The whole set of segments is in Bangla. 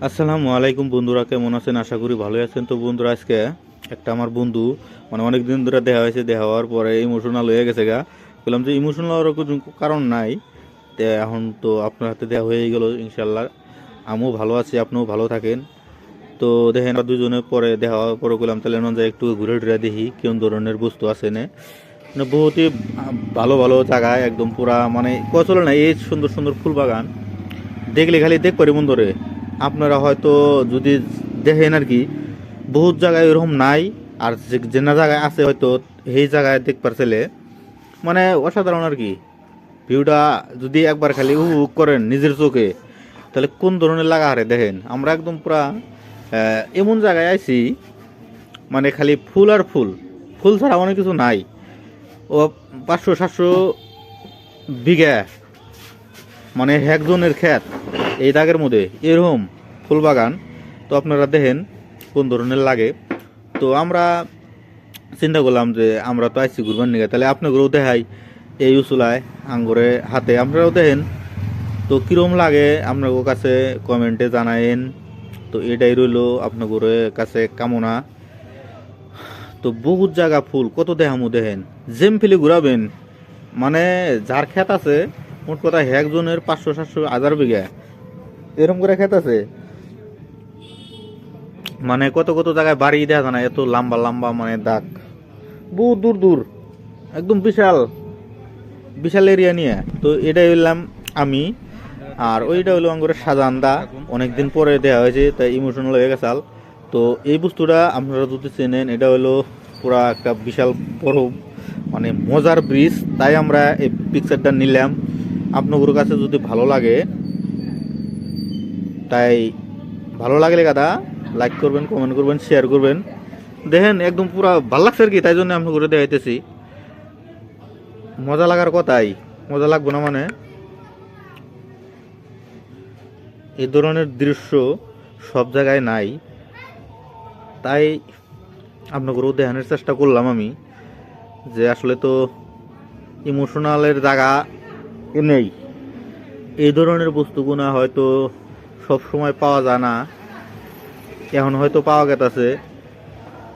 আসসালামু আলাইকুম বন্ধুরা, কেমন আছেন? আশা করি ভালোই আছেন। তো বন্ধুরা, আজকে একটা আমার বন্ধু মানে অনেক দিন ধরে দেখা হয়েছে, দেখা হওয়ার পরে ইমোশনাল হয়ে গেছে গা। বললাম যে ইমোশনাল হওয়ার কোনো কারণ নাই। তো এখন তো আপনার হাতে দেওয়া হয়ে গেল, ইনশাল্লাহ আমিও ভালো আছি, আপনিও ভালো থাকেন। তো দেখেন দুজনে পরে দেখা হওয়ার পরে বললাম তাহলে নন যায় একটু ঘুরে টুরে দেখি কোন ধরনের বস্তু আছে না। মানে বহুতই ভালো ভালো জায়গায় একদম পুরা মানে কচলে না, এই সুন্দর সুন্দর ফুল বাগান দেখলে খালি দেখ পারি মন ধরে। আপনারা হয়তো যদি দেখেন আর কি, বহুত জায়গায় এরকম নাই। আর যে না জায়গায় আছে হয়তো সেই জায়গায় দেখ পারছিলে মানে অসাধারণ আর কি। ভিউটা যদি একবার খালি উপভোগ করেন নিজের চোখে, তাহলে কোন ধরনের লাগা হারে দেখেন। আমরা একদম পুরা এমন জায়গায় আইছি মানে খালি ফুল আর ফুল, ফুল ছাড়া অনেক কিছু নাই। ও 500-700 বিঘা মানে একজনের ক্ষেত এই দাগের মধ্যে এরকম ফুল বাগান। তো আপনারা দেখেন কোন ধরনের লাগে। তো আমরা চিন্তা করলাম যে আমরা তো আইসি ঘুরবার নিয়ে, তাহলে আপনাদেরও দেখাই এই উসুলায় আঙ্গুরে হাতে, আপনারাও দেখেন তো কীরকম লাগে আপনার কাছে কমেন্টে জানায়েন। তো এটাই রইল আপনাদের কাছে কামনা। তো বহুত জায়গা ফুল কত দেখামু দেখেন, জেম ফেলে ঘুরাবেন। মানে যার ক্ষেত আছে মোট কথা একজনের 500-700-1000 বিঘা এরকম করে ক্ষেত আছে। মানে কত কত জায়গায় বাড়ি দেখা যায় না, এত লম্বা লম্বা মানে দাগ বহু দূর দূর, একদম বিশাল বিশাল এরিয়া নিয়ে। তো এটাই হইলাম আমি, আর ওইটা হইলো আঙ্গুরে সাজান্দা। অনেকদিন পরে দেওয়া হয়েছে তাই ইমোশনাল হয়ে গেছাল। তো এই বস্তুটা আপনারা যদি চেনেন, এটা হলো পুরা একটা বিশাল বড় মানে মজার ব্রিজ, তাই আমরা এই পিকচারটা নিলাম। আপনাদের কাছে যদি ভালো লাগে, তাই ভালো লাগলে কাদা লাইক করবেন, কমেন্ট করবেন, শেয়ার করবেন। দেখেন একদম পুরা ভাল লাগছে আর কি, তাই জন্য আমি করে দেখাইতেছি। মজা লাগার কথাই, মজা লাগবে না মানে এই ধরনের দৃশ্য সব জায়গায় নাই, তাই আপনাকেও দেখানোর চেষ্টা করলাম আমি যে আসলে তো ইমোশনালের জায়গা নেই। এই ধরনের বস্তুগুলো হয়তো সব সময় পাওয়া যায় না, এখন হয়তো পাওয়া গেছে।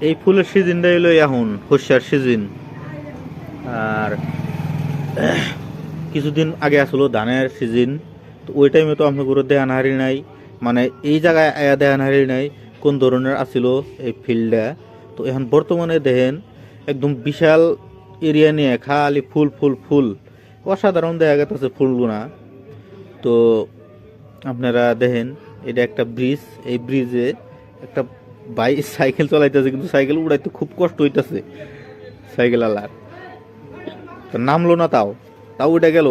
এই ফুলের সিজনটাই হলো এখন শস্যার সিজন। আর কিছুদিন আগে আসলো ধানের সিজন, তো ওই টাইমে তো আপনার দেখান হারি নাই, মানে এই জায়গায় আয়া দেখান হারি নাই কোন ধরনের আসিল এই ফিল্ডটা। তো এখন বর্তমানে দেখেন একদম বিশাল এরিয়া নিয়ে খালি ফুল ফুল ফুল, অসাধারণ দেখা গেছে ফুলগুনা। তো আপনারা দেখেন এটা একটা ব্রিজ, এই ব্রিজে একটা সাইকেল চালাইতেছে, কিন্তু সাইকেল উড়াইতে খুব কষ্ট হইতেছে সাইকেল আলার। নামলো না, তাও তাও উঠে গেল।